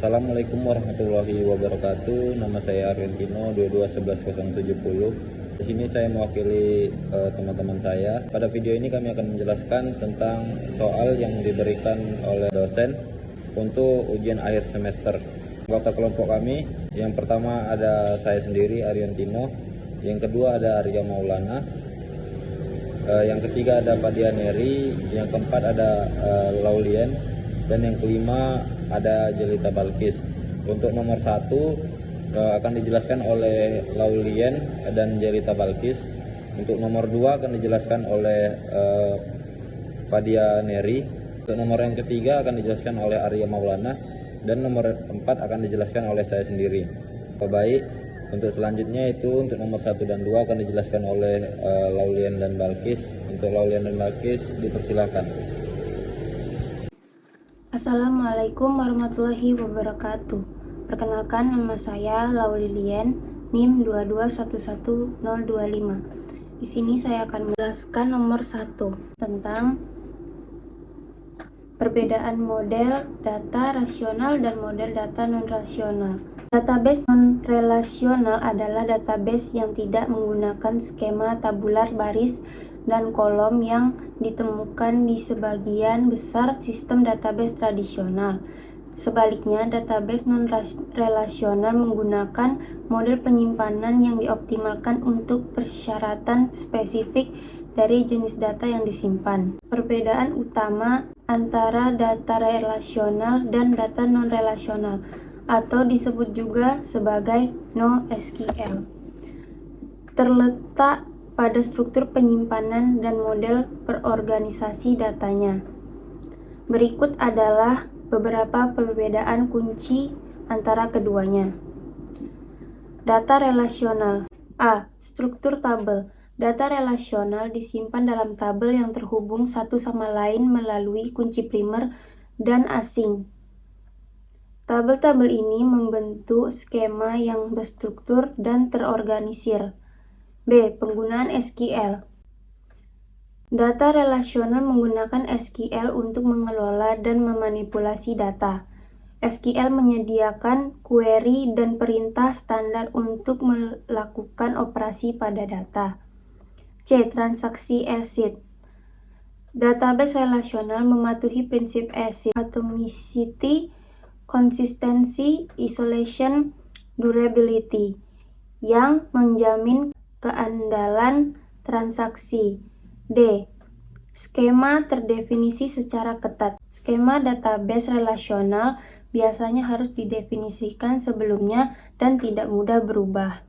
Assalamualaikum warahmatullahi wabarakatuh. Nama saya Argentino 2211070. Di sini saya mewakili teman-teman saya. Pada video ini kami akan menjelaskan tentang soal yang diberikan oleh dosen untuk ujian akhir semester. Anggota kelompok kami, yang pertama ada saya sendiri Argentino, yang kedua ada Arya Maulana, yang ketiga ada Fadia Neri, yang keempat ada Laulien, dan yang kelima ada Jelita Balkis. Untuk nomor 1 akan dijelaskan oleh Laulien dan Jelita Balkis. Untuk nomor 2 akan dijelaskan oleh Fadia Neri. Untuk nomor yang ketiga akan dijelaskan oleh Arya Maulana, dan nomor 4 akan dijelaskan oleh saya sendiri. Baik, untuk selanjutnya itu untuk nomor 1 dan 2 akan dijelaskan oleh Laulien dan Balkis. Untuk Laulien dan Balkis dipersilakan. Assalamualaikum warahmatullahi wabarakatuh. Perkenalkan, nama saya Laulien, NIM 2211025. Di sini saya akan menjelaskan nomor 1 tentang perbedaan model data rasional dan model data non-rasional. Database non-relasional adalah database yang tidak menggunakan skema tabular baris dan kolom yang ditemukan di sebagian besar sistem database tradisional. Sebaliknya, database non-relasional menggunakan model penyimpanan yang dioptimalkan untuk persyaratan spesifik dari jenis data yang disimpan. Perbedaan utama antara data relasional dan data non-relasional, atau disebut juga sebagai NoSQL, terletak pada struktur penyimpanan dan model perorganisasi datanya. Berikut adalah beberapa perbedaan kunci antara keduanya. Data relasional. A. Struktur tabel. Data relasional disimpan dalam tabel yang terhubung satu sama lain melalui kunci primer dan asing. Tabel-tabel ini membentuk skema yang berstruktur dan terorganisir. B. Penggunaan SQL. Data relasional menggunakan SQL untuk mengelola dan memanipulasi data. SQL menyediakan query dan perintah standar untuk melakukan operasi pada data. C. Transaksi ACID. Database relasional mematuhi prinsip ACID, atomicity, consistency, isolation, durability, yang menjamin keandalan transaksi. D. Skema terdefinisi secara ketat. Skema database relasional biasanya harus didefinisikan sebelumnya dan tidak mudah berubah.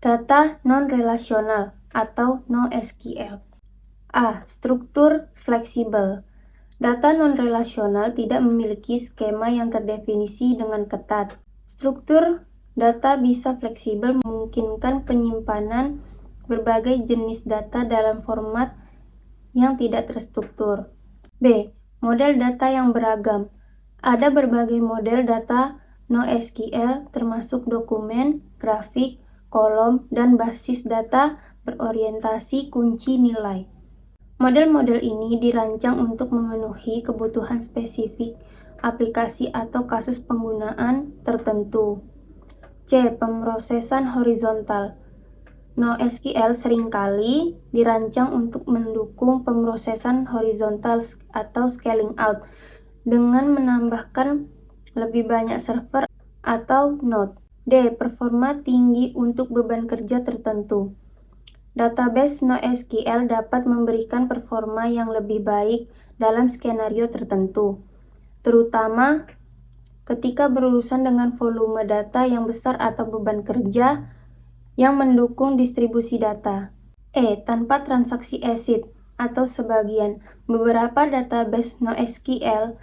Data non-relasional atau NoSQL. A. Struktur fleksibel. Data non-relasional tidak memiliki skema yang terdefinisi dengan ketat. Struktur data bisa fleksibel, memungkinkan penyimpanan berbagai jenis data dalam format yang tidak terstruktur. B. Model data yang beragam. Ada berbagai model data NoSQL, termasuk dokumen, grafik, kolom, dan basis data berorientasi kunci nilai. Model-model ini dirancang untuk memenuhi kebutuhan spesifik aplikasi atau kasus penggunaan tertentu. C. Pemrosesan horizontal. NoSQL seringkali dirancang untuk mendukung pemrosesan horizontal atau scaling out dengan menambahkan lebih banyak server atau node. D. Performa tinggi untuk beban kerja tertentu. Database NoSQL dapat memberikan performa yang lebih baik dalam skenario tertentu, terutama ketika berurusan dengan volume data yang besar atau beban kerja yang mendukung distribusi data. E. Tanpa transaksi ACID atau sebagian. Beberapa database NoSQL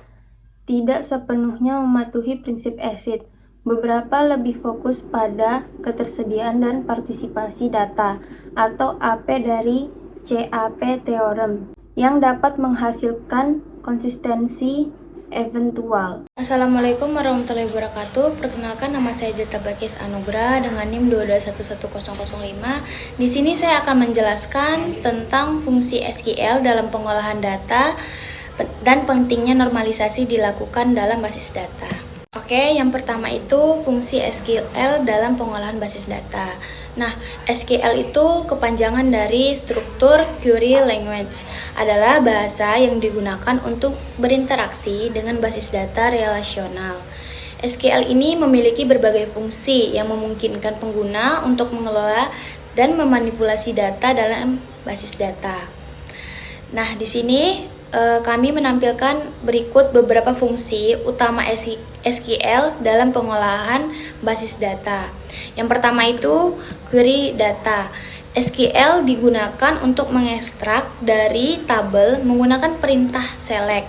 tidak sepenuhnya mematuhi prinsip ACID. Beberapa lebih fokus pada ketersediaan dan partisipasi data atau AP dari CAP Theorem yang dapat menghasilkan konsistensi eventual. Assalamualaikum warahmatullahi wabarakatuh. Perkenalkan, nama saya Jelita Balkis Anugrah dengan NIM 2211005. Di sini saya akan menjelaskan tentang fungsi SQL dalam pengolahan data dan pentingnya normalisasi dilakukan dalam basis data. Oke, yang pertama itu fungsi SQL dalam pengolahan basis data. Nah, SQL itu kepanjangan dari struktur query language, adalah bahasa yang digunakan untuk berinteraksi dengan basis data relasional. SQL ini memiliki berbagai fungsi yang memungkinkan pengguna untuk mengelola dan memanipulasi data dalam basis data. Nah, di sini kami menampilkan berikut beberapa fungsi utama SQL dalam pengolahan basis data. Yang pertama itu query data. SQL digunakan untuk mengekstrak dari tabel menggunakan perintah select.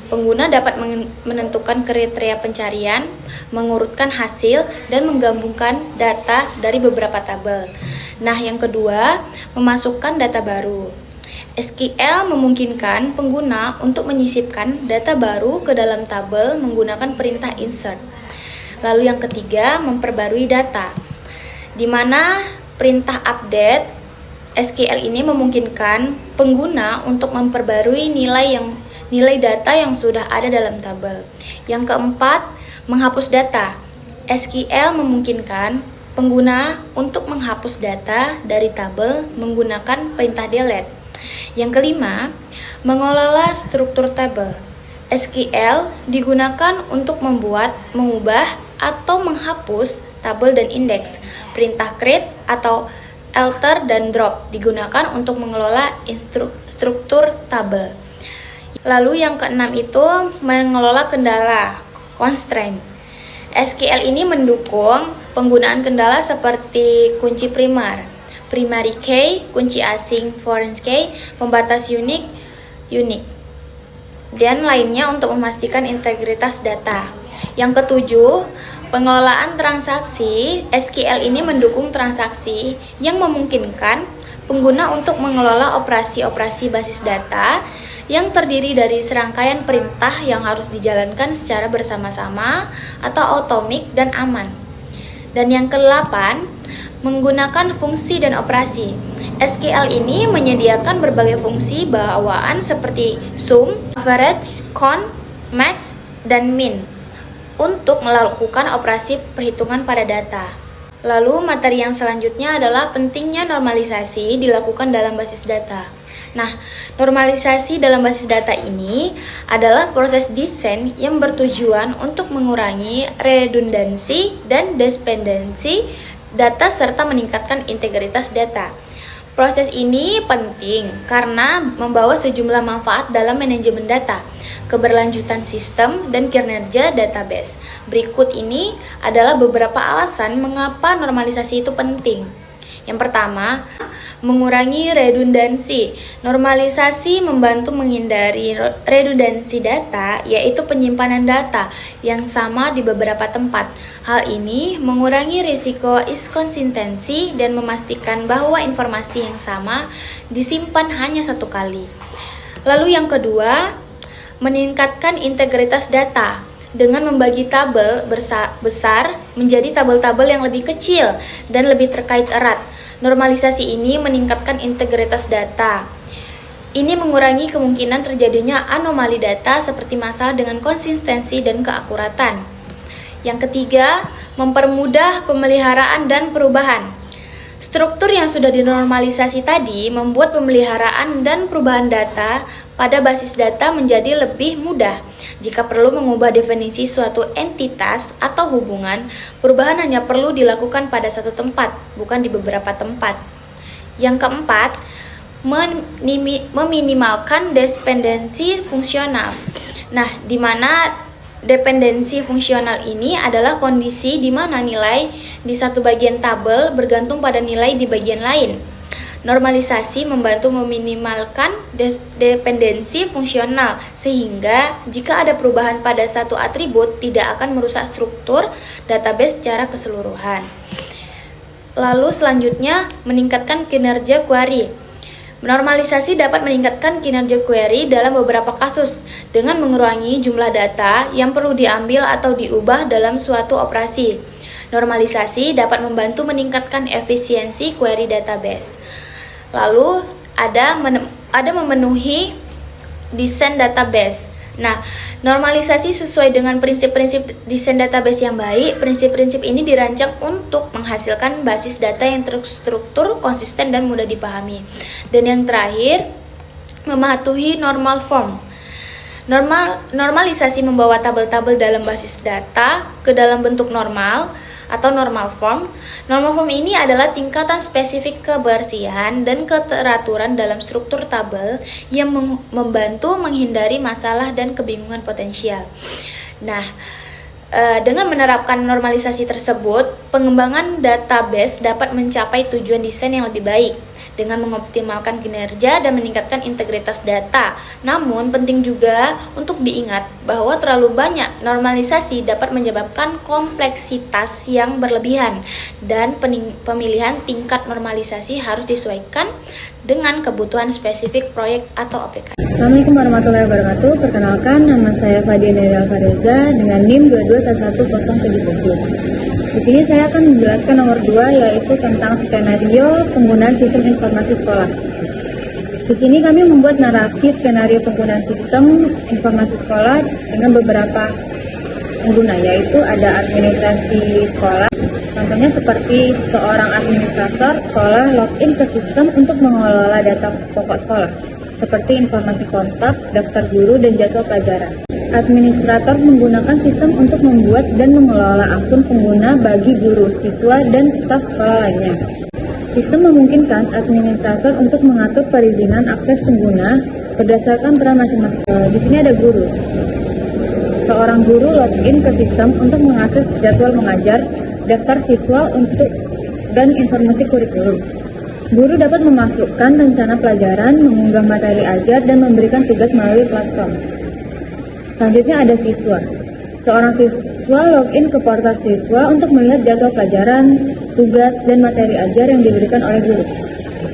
Pengguna dapat menentukan kriteria pencarian, mengurutkan hasil, dan menggabungkan data dari beberapa tabel. Nah, yang kedua, memasukkan data baru. SQL memungkinkan pengguna untuk menyisipkan data baru ke dalam tabel menggunakan perintah insert. Lalu yang ketiga, memperbarui data, di mana perintah update SQL ini memungkinkan pengguna untuk memperbarui nilai data yang sudah ada dalam tabel. Yang keempat, menghapus data. SQL memungkinkan pengguna untuk menghapus data dari tabel menggunakan perintah delete. Yang kelima, mengelola struktur tabel. SQL digunakan untuk membuat, mengubah, atau menghapus tabel dan indeks. Perintah create atau alter dan drop digunakan untuk mengelola struktur tabel. Lalu yang keenam itu mengelola kendala, constraint. SQL ini mendukung penggunaan kendala seperti kunci primer, primary key, kunci asing, foreign key, pembatas unique, dan lainnya untuk memastikan integritas data. Yang ketujuh, pengelolaan transaksi. SQL ini mendukung transaksi yang memungkinkan pengguna untuk mengelola operasi-operasi basis data yang terdiri dari serangkaian perintah yang harus dijalankan secara bersama-sama atau otomik dan aman. Dan yang ke-8, menggunakan fungsi dan operasi. SQL ini menyediakan berbagai fungsi bawaan seperti sum, average, count, max, dan min untuk melakukan operasi perhitungan pada data. Lalu materi yang selanjutnya adalah pentingnya normalisasi dilakukan dalam basis data. Nah, normalisasi dalam basis data ini adalah proses desain yang bertujuan untuk mengurangi redundansi dan dependensi data serta meningkatkan integritas data. Proses ini penting karena membawa sejumlah manfaat dalam manajemen data, keberlanjutan sistem, dan kinerja database. Berikut ini adalah beberapa alasan mengapa normalisasi itu penting. Yang pertama, mengurangi redundansi. Normalisasi membantu menghindari redundansi data, yaitu penyimpanan data yang sama di beberapa tempat. Hal ini mengurangi risiko inkonsistensi dan memastikan bahwa informasi yang sama disimpan hanya satu kali. Lalu yang kedua, meningkatkan integritas data dengan membagi tabel besar menjadi tabel-tabel yang lebih kecil dan lebih terkait erat. Normalisasi ini meningkatkan integritas data. Ini mengurangi kemungkinan terjadinya anomali data seperti masalah dengan konsistensi dan keakuratan. Yang ketiga, mempermudah pemeliharaan dan perubahan. Struktur yang sudah dinormalisasi tadi membuat pemeliharaan dan perubahan data pada basis data menjadi lebih mudah. Jika perlu mengubah definisi suatu entitas atau hubungan, perubahan hanya perlu dilakukan pada satu tempat, bukan di beberapa tempat. Yang keempat, meminimalkan dependensi fungsional. Nah, di mana dependensi fungsional ini adalah kondisi di mana nilai di satu bagian tabel bergantung pada nilai di bagian lain. Normalisasi membantu meminimalkan dependensi fungsional sehingga jika ada perubahan pada satu atribut tidak akan merusak struktur database secara keseluruhan. Lalu selanjutnya, meningkatkan kinerja query. Normalisasi dapat meningkatkan kinerja query dalam beberapa kasus dengan mengurangi jumlah data yang perlu diambil atau diubah dalam suatu operasi. Normalisasi dapat membantu meningkatkan efisiensi query database. Lalu ada memenuhi desain database. Nah, Normalisasi sesuai dengan prinsip-prinsip desain database yang baik. Prinsip-prinsip ini dirancang untuk menghasilkan basis data yang terstruktur, konsisten, dan mudah dipahami. Dan yang terakhir, mematuhi normal form. Normalisasi membawa tabel-tabel dalam basis data ke dalam bentuk normal atau normal form. Normal form ini adalah tingkatan spesifik kebersihan dan keteraturan dalam struktur tabel yang membantu menghindari masalah dan kebingungan potensial. Nah, dengan menerapkan normalisasi tersebut, pengembangan database dapat mencapai tujuan desain yang lebih baik dengan mengoptimalkan kinerja dan meningkatkan integritas data. Namun, penting juga untuk diingat bahwa terlalu banyak normalisasi dapat menyebabkan kompleksitas yang berlebihan dan pemilihan tingkat normalisasi harus disesuaikan dengan kebutuhan spesifik proyek atau aplikasi. Assalamualaikum warahmatullahi wabarakatuh. Perkenalkan, nama saya Fadiana Fareza dengan NIM 2211077. Di sini saya akan menjelaskan nomor 2, yaitu tentang skenario penggunaan sistem informasi sekolah. Di sini kami membuat narasi skenario penggunaan sistem informasi sekolah dengan beberapa pengguna, yaitu ada administrasi sekolah. Contohnya seperti seorang administrator sekolah login ke sistem untuk mengelola data pokok sekolah, seperti informasi kontak, daftar guru, dan jadwal pelajaran. Administrator menggunakan sistem untuk membuat dan mengelola akun pengguna bagi guru, siswa, dan staf sekolah lainnya. Sistem memungkinkan administrator untuk mengatur perizinan akses pengguna berdasarkan peran masing-masing. Di sini ada guru. Seorang guru login ke sistem untuk mengakses jadwal mengajar, daftar siswa dan informasi kurikulum. Guru dapat memasukkan rencana pelajaran, mengunggah materi ajar, dan memberikan tugas melalui platform. Selanjutnya ada siswa. Seorang siswa login ke portal siswa untuk melihat jadwal pelajaran, tugas, dan materi ajar yang diberikan oleh guru.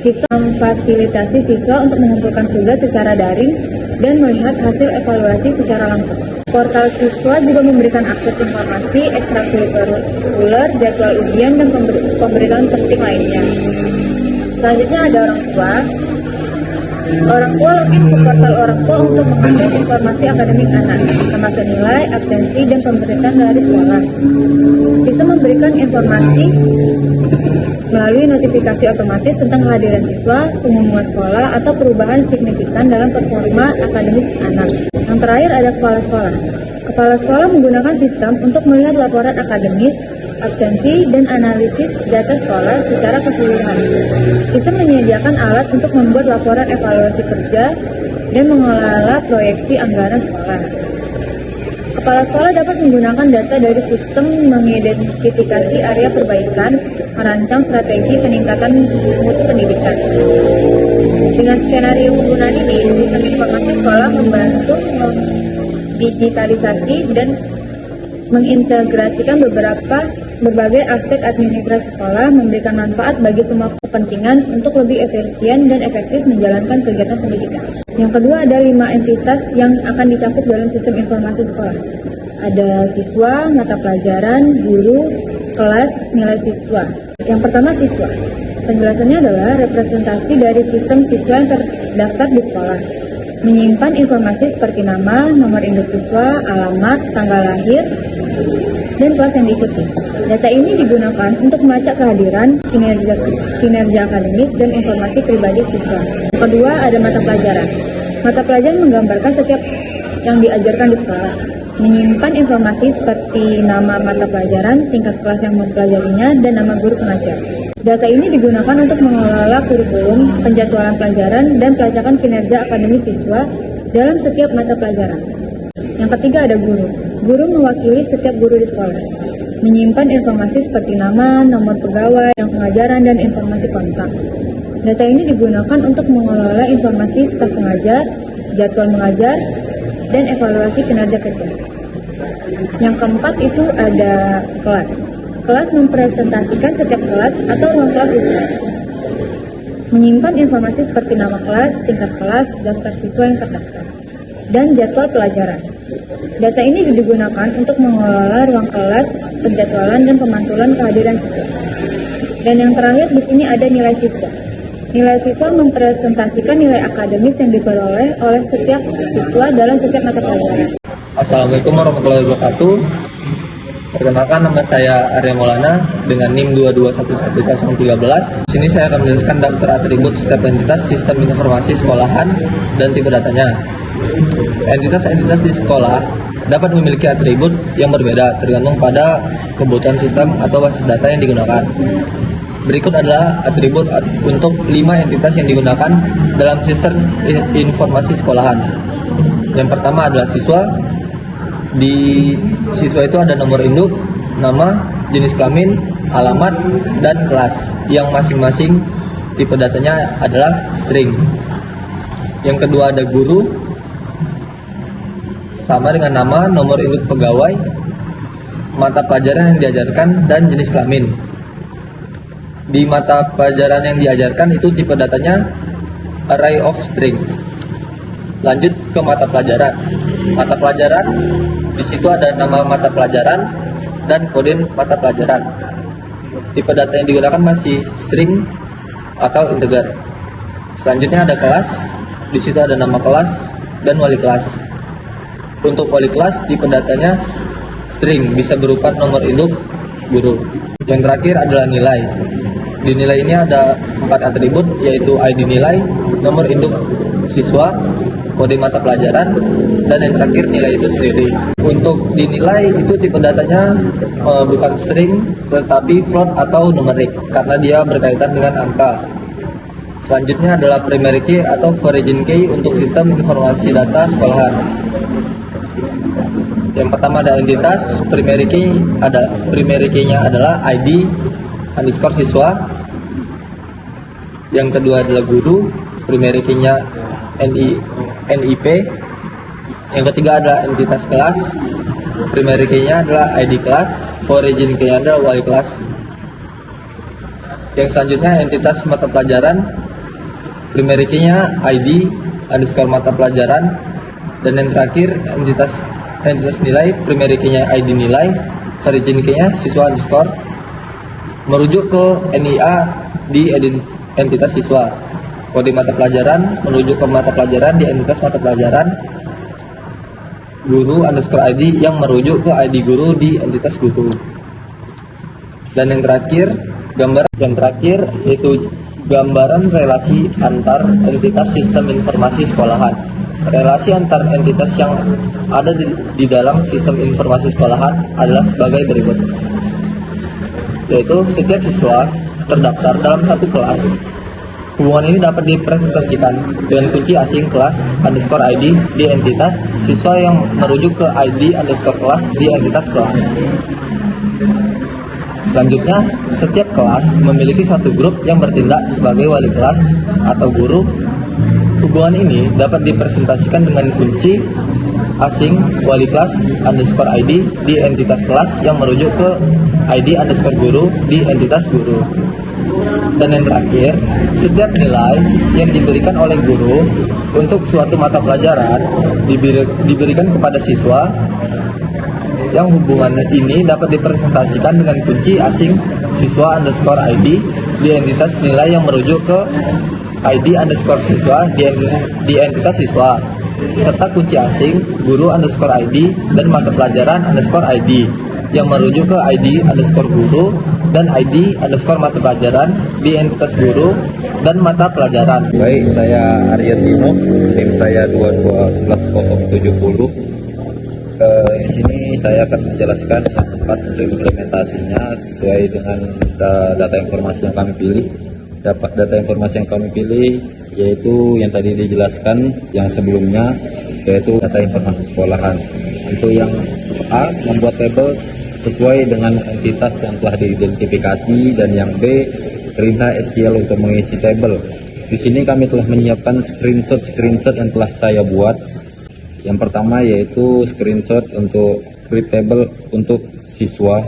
Sistem memfasilitasi siswa untuk mengumpulkan tugas secara daring dan melihat hasil evaluasi secara langsung. Portal siswa juga memberikan akses informasi ekstrakurikuler, jadwal ujian, dan pemberitahuan penting lainnya. Selanjutnya ada orang tua. Orang tua login ke portal orang tua untuk mengakses informasi akademik anak, termasuk nilai, absensi, dan pemberitaan dari sekolah. Sistem memberikan informasi melalui notifikasi otomatis tentang kehadiran siswa, pengumuman sekolah, atau perubahan signifikan dalam performa akademik anak. Yang terakhir ada kepala sekolah. Kepala sekolah menggunakan sistem untuk melihat laporan akademis, absensi, dan analisis data sekolah secara keseluruhan. Sistem menyediakan alat untuk membuat laporan evaluasi kerja dan mengelola proyeksi anggaran sekolah. Kepala sekolah dapat menggunakan data dari sistem mengidentifikasi area perbaikan, merancang strategi peningkatan mutu pendidikan. Dengan skenario penggunaan ini, sistem informasi sekolah membantu digitalisasi dan mengintegrasikan berbagai aspek administrasi sekolah, memberikan manfaat bagi semua kepentingan untuk lebih efisien dan efektif menjalankan kegiatan pendidikan. Yang kedua, ada 5 entitas yang akan dicakup dalam sistem informasi sekolah. Ada siswa, mata pelajaran, guru, kelas, nilai siswa. Yang pertama, siswa. Penjelasannya adalah representasi dari sistem siswa yang terdaftar di sekolah. Menyimpan informasi seperti nama, nomor induk siswa, alamat, tanggal lahir, dan kelas yang diikuti. Data ini digunakan untuk melacak kehadiran, kinerja akademis, dan informasi pribadi siswa. Yang kedua, ada mata pelajaran. Mata pelajaran menggambarkan setiap yang diajarkan di sekolah. Menyimpan informasi seperti nama mata pelajaran, tingkat kelas yang mempelajarinya, dan nama guru pengajar. Data ini digunakan untuk mengelola kurikulum, penjadwalan pelajaran, dan pelacakan kinerja akademis siswa dalam setiap mata pelajaran. Yang ketiga ada guru. Guru mewakili setiap guru di sekolah. Menyimpan informasi seperti nama, nomor pegawai, yang pengajaran, dan informasi kontak. Data ini digunakan untuk mengelola informasi staf pengajar, jadwal mengajar, dan evaluasi kinerja kerja. Yang keempat itu ada kelas. Kelas mempresentasikan setiap kelas atau ruang kelas di sekolah. Menyimpan informasi seperti nama kelas, tingkat kelas, daftar siswa yang terdaftar, dan jadwal pelajaran. Data ini digunakan untuk mengelola ruang kelas, penjadwalan, dan pemantulan kehadiran siswa. Dan yang terakhir di sini ada nilai siswa. Nilai siswa mempresentasikan nilai akademis yang diperoleh oleh setiap siswa dalam setiap mata pelajaran. Assalamualaikum warahmatullahi wabarakatuh. Perkenalkan, nama saya Arya Maulana dengan NIM 2211013. Di sini saya akan menjelaskan daftar atribut setiap entitas sistem informasi sekolahan dan tipe datanya. Entitas-entitas di sekolah dapat memiliki atribut yang berbeda tergantung pada kebutuhan sistem atau basis data yang digunakan. Berikut adalah atribut untuk 5 entitas yang digunakan dalam sistem informasi sekolahan. Yang pertama adalah siswa. Di siswa itu ada nomor induk, nama, jenis kelamin, alamat, dan kelas yang masing-masing tipe datanya adalah string. Yang kedua ada guru, sama dengan nama, nomor induk pegawai, mata pelajaran yang diajarkan, dan jenis kelamin. Di mata pelajaran yang diajarkan itu tipe datanya array of strings. Lanjut ke mata pelajaran. Mata pelajaran, di situ ada nama mata pelajaran dan kode mata pelajaran. Tipe data yang digunakan masih string atau integer. Selanjutnya ada kelas, di situ ada nama kelas dan wali kelas. Untuk wali kelas, tipe datanya string, bisa berupa nomor induk guru. Yang terakhir adalah nilai. Di nilai ini ada 4 atribut, yaitu ID nilai, nomor induk siswa, kode mata pelajaran, dan yang terakhir nilai itu sendiri. Untuk dinilai itu tipe datanya bukan string tetapi float atau numerik karena dia berkaitan dengan angka. Selanjutnya adalah primary key atau origin key untuk sistem informasi data sekolahan. Yang pertama ada entitas, primary key-nya adalah ID underscore siswa. Yang kedua adalah guru, primary key-nya NIP. Yang ketiga adalah entitas kelas, primary key-nya adalah ID kelas, origin key-nya adalah wali kelas. Yang selanjutnya entitas mata pelajaran, primary key-nya ID underscore mata pelajaran, dan yang terakhir entitas nilai, primary key-nya ID nilai, origin key-nya siswa underscore, merujuk ke NIA di entitas siswa. Kode mata pelajaran merujuk ke mata pelajaran di entitas mata pelajaran. Guru underscore ID yang merujuk ke ID guru di entitas guru. Dan yang terakhir yaitu gambaran relasi antar entitas sistem informasi sekolahan. Relasi antar entitas yang ada di dalam sistem informasi sekolahan adalah sebagai berikut, yaitu setiap siswa terdaftar dalam satu kelas. Hubungan ini dapat dipresentasikan dengan kunci asing kelas underscore ID di entitas siswa yang merujuk ke ID underscore kelas di entitas kelas. Selanjutnya, setiap kelas memiliki satu grup yang bertindak sebagai wali kelas atau guru. Hubungan ini dapat dipresentasikan dengan kunci asing wali kelas underscore ID di entitas kelas yang merujuk ke ID underscore guru di entitas guru. Dan yang terakhir, setiap nilai yang diberikan oleh guru untuk suatu mata pelajaran diberikan kepada siswa, yang hubungan ini dapat dipresentasikan dengan kunci asing siswa underscore ID di entitas nilai yang merujuk ke ID underscore siswa di entitas siswa, serta kunci asing guru underscore ID dan mata pelajaran underscore ID yang merujuk ke ID underscore guru dan ID underscore mata pelajaran di entitas guru dan mata pelajaran. Baik, saya Arya Tino, tim saya 2211070. Di sini saya akan menjelaskan tempat untuk implementasinya sesuai dengan data informasi yang kami pilih. Data informasi yang kami pilih yaitu yang tadi dijelaskan yang sebelumnya, yaitu data informasi sekolahan. Itu yang A, membuat tabel sesuai dengan entitas yang telah diidentifikasi, dan yang B, perintah SQL untuk mengisi tabel. Di sini kami telah menyiapkan screenshot yang telah saya buat. Yang pertama yaitu screenshot untuk create table untuk siswa.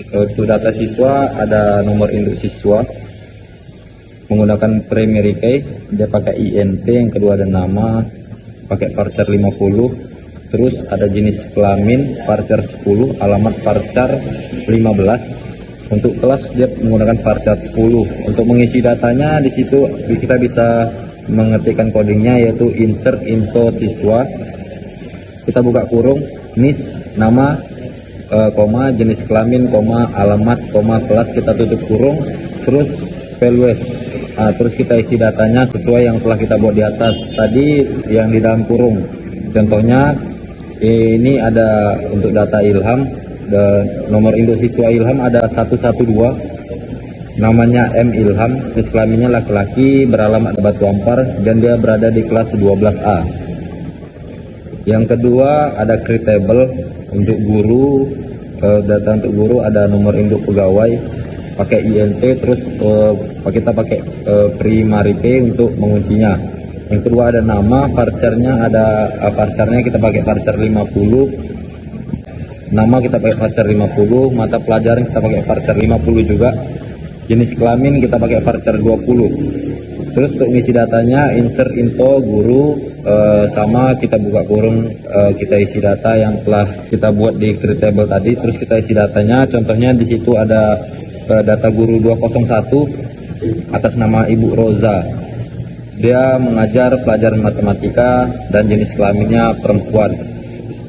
Untuk data siswa ada nomor induk siswa menggunakan primary key, dia pakai INT. Yang kedua ada nama, pakai varchar 50. Terus ada jenis kelamin varchar 10, alamat varchar 15. Untuk kelas dia menggunakan varchar 10. Untuk mengisi datanya di situ kita bisa mengetikkan codingnya yaitu insert info siswa. kita buka kurung, NIS, nama, koma, jenis kelamin, koma, alamat, koma, kelas, kita tutup kurung, terus values. Terus kita isi datanya sesuai yang telah kita buat di atas tadi yang di dalam kurung. Contohnya ini ada untuk data Ilham, dan nomor induk siswa Ilham ada 112, namanya M Ilham, jenis kelaminnya laki-laki, beralamat Batu Ampar, dan dia berada di kelas 12A. Yang kedua ada create table untuk guru, data untuk guru ada nomor induk pegawai pakai INT, terus kita pakai primary key untuk menguncinya. Yang kedua ada nama, varcharnya kita pakai varchar 50, nama kita pakai varchar 50, mata pelajaran kita pakai varchar 50 juga, jenis kelamin kita pakai varchar 20. Terus untuk mengisi datanya insert info guru, sama kita buka kurung, kita isi data yang telah kita buat di create table tadi, terus kita isi datanya. Contohnya di situ ada data guru 201 atas nama Ibu Roza. Dia mengajar pelajaran matematika dan jenis kelaminnya perempuan.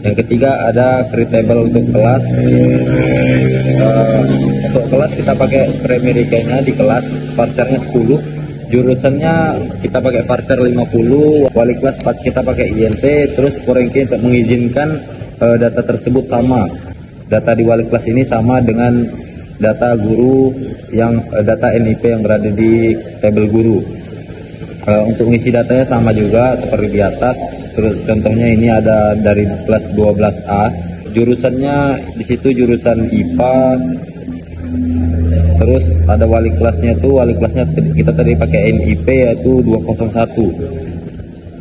Yang ketiga ada create table untuk kelas. Untuk kelas kita pakai primary key-nya di kelas, varcharnya 10. Jurusannya kita pakai varchar 50, wali kelas kita pakai INT, terus foreign key untuk mengizinkan data tersebut sama. Data di wali kelas ini sama dengan data guru yang data NIP yang berada di tabel guru. Untuk mengisi datanya sama juga seperti di atas. Terus contohnya ini ada dari kelas 12A. Jurusannya di situ jurusan IPA. Terus ada wali kelasnya kita tadi pakai NIP yaitu 201.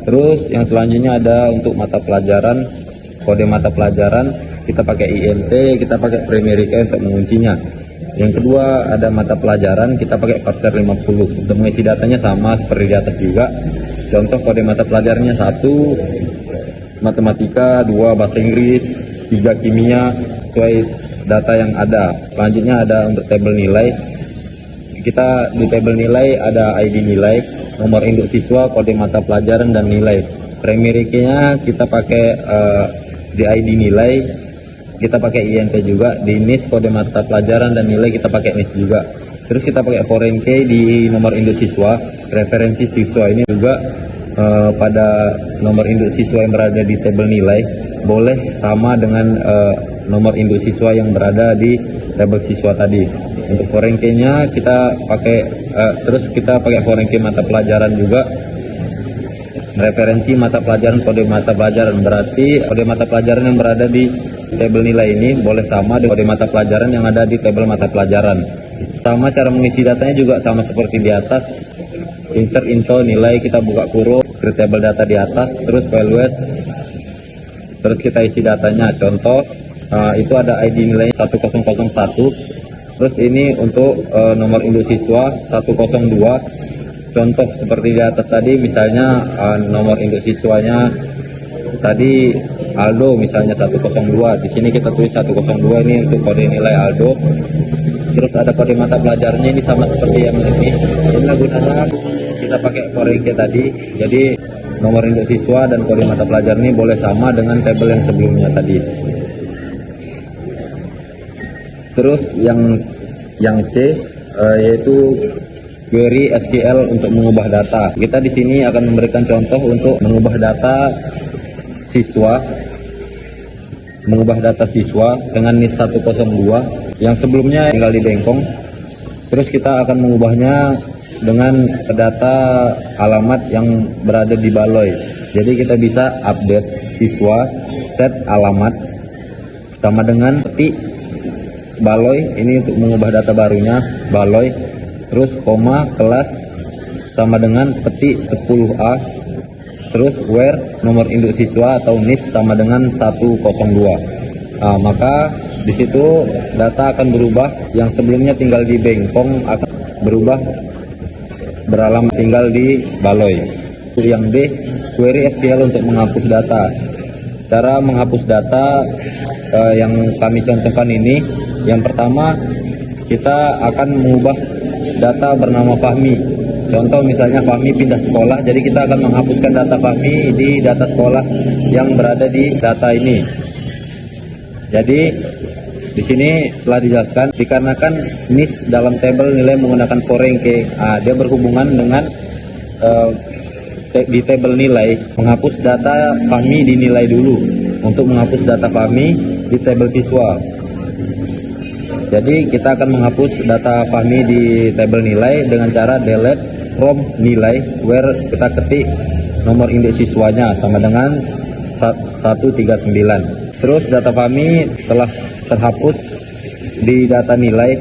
Terus yang selanjutnya ada untuk mata pelajaran, kode mata pelajaran kita pakai INT, kita pakai primary key untuk menguncinya. Yang kedua ada mata pelajaran, kita pakai varchar 50. Untuk mengisi datanya sama seperti di atas juga. Contoh kode mata pelajarannya 1 matematika, 2 bahasa Inggris, 3 kimia, sesuai data yang ada. Selanjutnya ada untuk tabel nilai. Kita di tabel nilai ada ID nilai, nomor induk siswa, kode mata pelajaran, dan nilai. Primary key-nya kita pakai di ID nilai, kita pakai INT juga. Di NIS kode mata pelajaran dan nilai kita pakai NIS juga. Terus kita pakai foreign key di nomor induk siswa, referensi siswa ini juga pada nomor induk siswa yang berada di tabel nilai boleh sama dengan nomor induk siswa yang berada di tabel siswa tadi. Untuk foreign key-nya kita pakai terus kita pakai foreign key mata pelajaran juga, referensi mata pelajaran, kode mata pelajaran. Berarti kode mata pelajaran yang berada di tabel nilai ini boleh sama dengan kode mata pelajaran yang ada di tabel mata pelajaran. Sama cara mengisi datanya juga sama seperti di atas. Insert info nilai, kita buka kurung, create table data di atas, terus values, terus kita isi datanya. Contoh itu ada ID nilai 1001. Terus ini untuk nomor induk siswa 102. Contoh seperti di atas tadi, misalnya nomor induk siswanya tadi Aldo misalnya 102. Di sini kita tulis 102, ini untuk kode nilai Aldo. Terus ada kode mata pelajarannya, ini sama seperti yang ini. Ini gunanya kita pakai foreign key tadi. Jadi nomor induk siswa dan kode mata pelajaran ini boleh sama dengan tabel yang sebelumnya tadi. Terus yang C yaitu query SQL untuk mengubah data. Kita di sini akan memberikan contoh untuk mengubah data siswa, dengan NIS 102 yang sebelumnya tinggal di bengkong. Terus kita akan mengubahnya dengan data alamat yang berada di baloi. Jadi kita bisa update siswa, set alamat sama dengan petik baloi, ini untuk mengubah data barunya baloi. Terus koma kelas sama dengan petik 10A. Terus where nomor induk siswa atau NIS sama dengan 102. Maka di situ data akan berubah. Yang sebelumnya tinggal di bengkong akan berubah beralamat tinggal di baloi. Yang D, query SQL untuk menghapus data. Cara menghapus data yang kami contohkan ini, yang pertama kita akan mengubah data bernama Fahmi Contoh misalnya Fahmi pindah sekolah, jadi kita akan menghapuskan data Fahmi di data sekolah yang berada di data ini. Jadi di sini telah dijelaskan dikarenakan NIS dalam tabel nilai menggunakan foreign key, dia berhubungan dengan di tabel nilai menghapus data Fahmi di nilai dulu untuk menghapus data Fahmi di tabel siswa. Jadi kita akan menghapus data Fahmi di tabel nilai dengan cara delete from nilai where kita ketik nomor induk siswanya sama dengan 139. Terus data Fahmi telah terhapus di data nilai,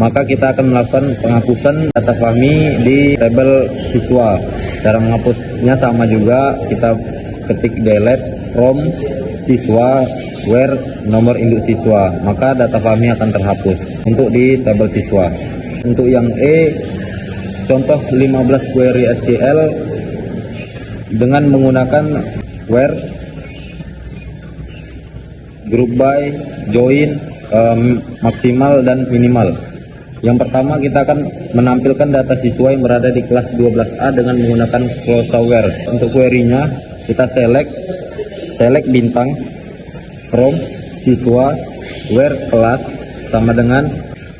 maka kita akan melakukan penghapusan data Fahmi di tabel siswa. Cara menghapusnya sama juga, kita ketik delete from siswa where nomor induk siswa, maka data Fahmi akan terhapus untuk di tabel siswa. Untuk yang E, contoh 15 query SQL dengan menggunakan where, group by, join, maksimal dan minimal. Yang pertama kita akan menampilkan data siswa yang berada di kelas 12A dengan menggunakan clause where. Untuk query-nya kita select bintang from siswa where kelas sama dengan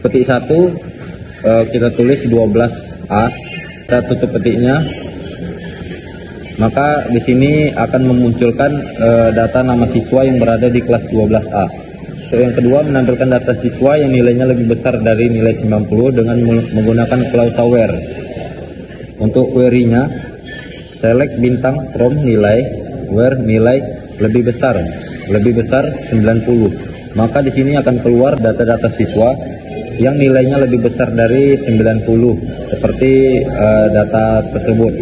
petik 1, kita tulis 12A, kita tutup petiknya, maka di sini akan memunculkan data nama siswa yang berada di kelas 12A. Yang kedua, menampilkan data siswa yang nilainya lebih besar dari nilai 90 dengan menggunakan clause where. Untuk query-nya, select bintang from nilai where nilai lebih besar 90. Maka di sini akan keluar data-data siswa yang nilainya lebih besar dari 90 seperti data tersebut.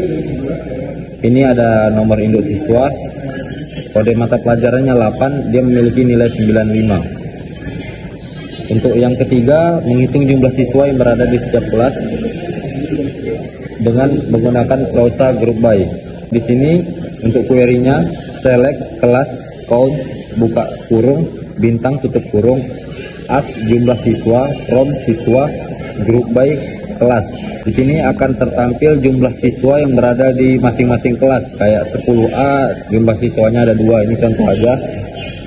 Ini ada nomor induk siswa, kode mata pelajarannya 8, dia memiliki nilai 95. Untuk yang ketiga, menghitung jumlah siswa yang berada di setiap kelas dengan menggunakan clause group by. Di sini untuk query-nya select kelas count buka kurung bintang tutup kurung as jumlah siswa from siswa group by kelas. Di sini akan tertampil jumlah siswa yang berada di masing-masing kelas, kayak 10A jumlah siswanya ada 2, ini contoh aja.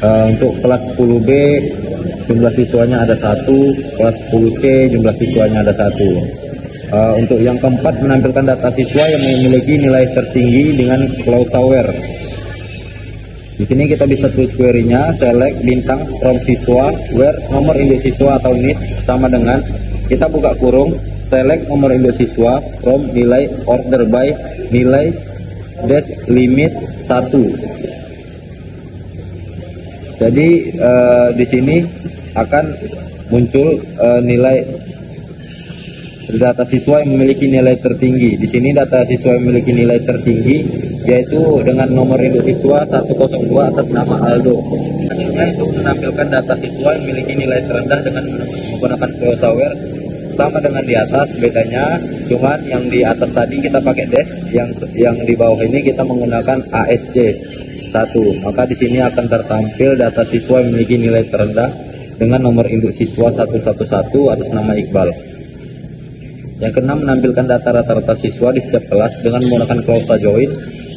Untuk kelas 10B jumlah siswanya ada 1, kelas 10C jumlah siswanya ada 1. Untuk yang keempat, menampilkan data siswa yang memiliki nilai tertinggi dengan clause where. Di sini kita bisa tulis query-nya select bintang from siswa where nomor induk siswa atau NIS sama dengan, kita buka kurung, select nomor induk siswa from nilai order by nilai dash limit 1. Jadi di sini akan muncul nilai data siswa yang memiliki nilai tertinggi. Di sini data siswa yang memiliki nilai tertinggi yaitu dengan nomor induk siswa 102 atas nama Aldo. Selanjutnya itu menampilkan data siswa yang memiliki nilai terendah dengan menggunakan clause where sama dengan di atas, bedanya cuman yang di atas tadi kita pakai dash, yang di bawah ini kita menggunakan ASC 1. Maka di sini akan tertampil data siswa yang memiliki nilai terendah dengan nomor induk siswa 111 atas nama Iqbal. Yang keenam, menampilkan data rata-rata siswa di setiap kelas dengan menggunakan clause join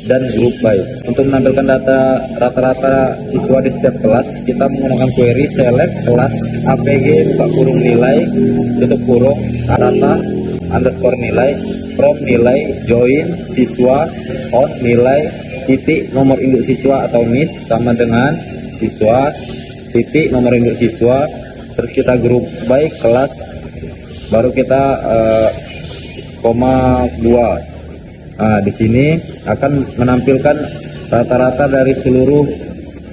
dan group by. Untuk menampilkan data rata-rata siswa di setiap kelas, kita menggunakan query select kelas APG buka kurung nilai tutup kurung rata underscore nilai from nilai join siswa on nilai titik nomor induk siswa atau NIS sama dengan siswa titik nomor induk siswa, terus kita group by kelas, baru kita koma 2. Nah, di sini akan menampilkan rata-rata dari seluruh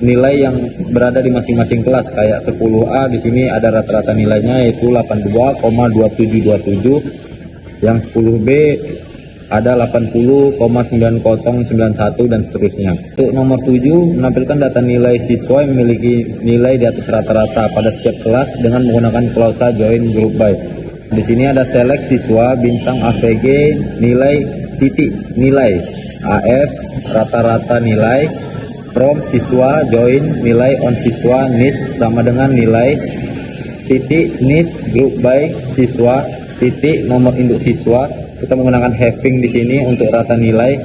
nilai yang berada di masing-masing kelas, kayak 10A di sini ada rata-rata nilainya yaitu 82,2727, yang 10B ada 80,9091 dan seterusnya. Untuk nomor 7, menampilkan data nilai siswa yang memiliki nilai di atas rata-rata pada setiap kelas dengan menggunakan clause join group by. Di sini ada select siswa bintang AVG nilai titik nilai AS rata-rata nilai from siswa join nilai on siswa NIS sama dengan nilai titik NIS group by siswa titik nomor induk siswa kita menggunakan having di sini untuk rata nilai.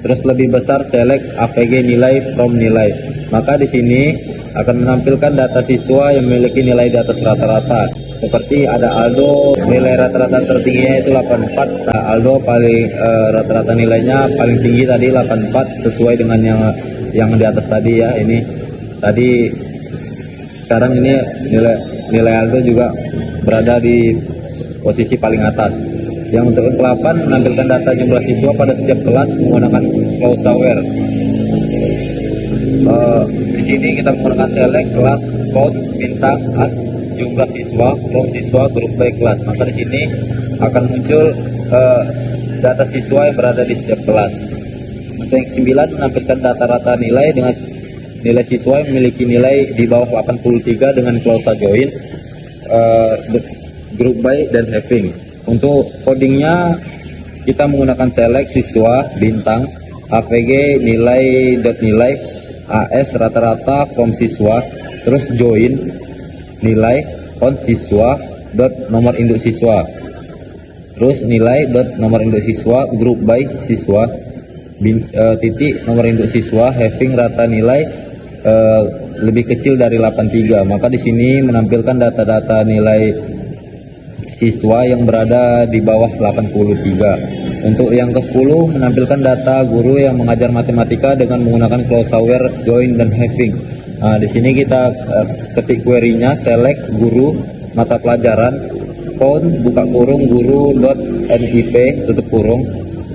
Terus lebih besar select AVG nilai from nilai. Maka di sini akan menampilkan data siswa yang memiliki nilai di atas rata-rata. Seperti ada Aldo, nilai rata-rata tertingginya itu 84. Nah, Aldo paling rata-rata nilainya paling tinggi tadi 84 sesuai dengan yang di atas tadi ya. Ini tadi sekarang ini nilai Aldo juga berada di posisi paling atas. Yang untuk yang ke-8 menampilkan data jumlah siswa pada setiap kelas menggunakan Clauseware. Di sini kita menggunakan select kelas code bintang as jumlah siswa from siswa grup by kelas. Maka di sini akan muncul data siswa yang berada di setiap kelas. Untuk yang 9 menampilkan data rata nilai dengan nilai siswa yang memiliki nilai di bawah 83 dengan klausa join, group by dan having. Untuk codingnya kita menggunakan select siswa bintang AVG nilai dot nilai AS rata-rata from siswa, terus join nilai on siswa dot nomor induk siswa, terus nilai dot nomor induk siswa group by siswa titik nomor induk siswa having rata nilai lebih kecil dari 83. Maka di sini menampilkan data-data nilai siswa yang berada di bawah 83. Untuk yang ke-10 menampilkan data guru yang mengajar matematika dengan menggunakan Clauseware, join dan having. Nah, di sini kita ketik query-nya select guru mata pelajaran count buka kurung guru dot nip tutup kurung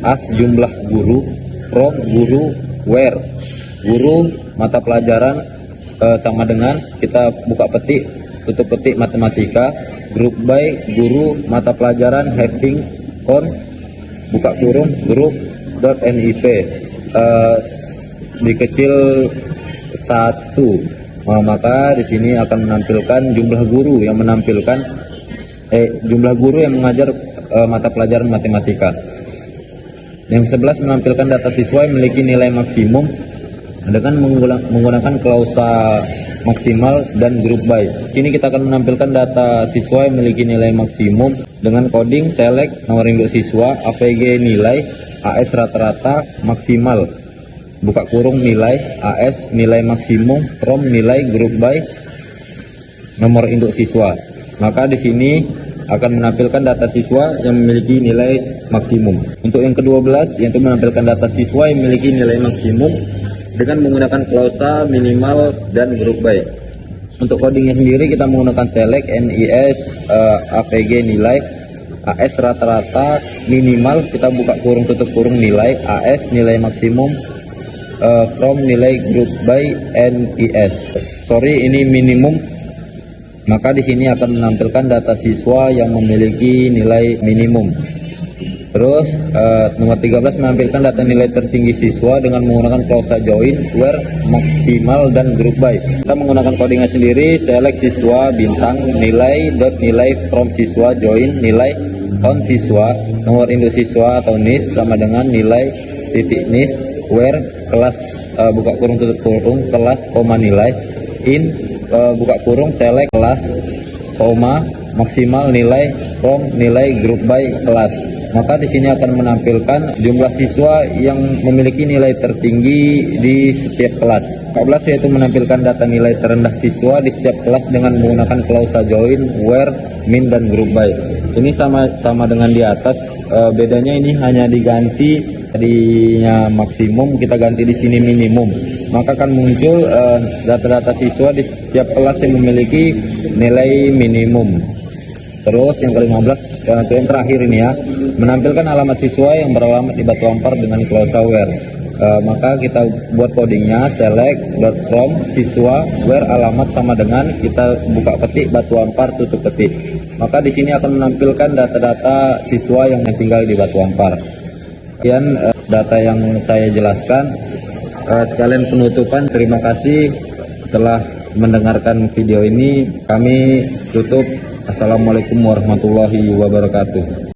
as jumlah guru from guru where guru mata pelajaran sama dengan kita buka petik tutup petik matematika group by guru mata pelajaran having count buka kurung group dot nip dikecil 1. Maka di sini akan menampilkan jumlah guru yang mengajar mata pelajaran matematika. Yang 11 menampilkan data siswa yang memiliki nilai maksimum dengan menggunakan klausa maksimal dan group by. Sini kita akan menampilkan data siswa yang memiliki nilai maksimum dengan coding select nomor induk siswa AVG nilai AS rata-rata maksimal buka kurung nilai AS nilai maksimum from nilai group by nomor induk siswa. Maka di sini akan menampilkan data siswa yang memiliki nilai maksimum. Untuk yang ke-12 yaitu menampilkan data siswa yang memiliki nilai maksimum dengan menggunakan klausa minimal dan group by. Untuk codingnya sendiri kita menggunakan select NIS AVG nilai AS rata-rata minimal kita buka kurung tutup kurung nilai AS nilai maksimum from nilai group by NIS. Sorry, ini minimum. Maka di sini akan menampilkan data siswa yang memiliki nilai minimum. Terus nomor 13 menampilkan data nilai tertinggi siswa dengan menggunakan klausa join, where, maksimal dan group by. Kita menggunakan codingnya sendiri select siswa bintang nilai dot nilai from siswa join nilai on siswa nomor induk siswa atau NIS sama dengan nilai titik NIS where kelas buka kurung tutup kurung kelas koma nilai in buka kurung select kelas koma maksimal nilai from nilai group by kelas. Maka di sini akan menampilkan jumlah siswa yang memiliki nilai tertinggi di setiap kelas. 14 yaitu menampilkan data nilai terendah siswa di setiap kelas dengan menggunakan klausa join, where, min dan group by. Ini sama dengan di atas, bedanya ini hanya diganti tadinya maksimum kita ganti di sini minimum. Maka akan muncul data-data siswa di setiap kelas yang memiliki nilai minimum. Terus yang ke-15 yang terakhir ini ya, menampilkan alamat siswa yang beralamat di Batu Ampar dengan Clauseware. Maka kita buat codingnya select from siswa where alamat sama dengan kita buka petik Batu Ampar tutup petik. Maka di sini akan menampilkan data-data siswa yang tinggal di Batu Ampar. Sekian data yang saya jelaskan. Sekalian penutupan, terima kasih telah mendengarkan video ini. Kami tutup. Assalamualaikum warahmatullahi wabarakatuh.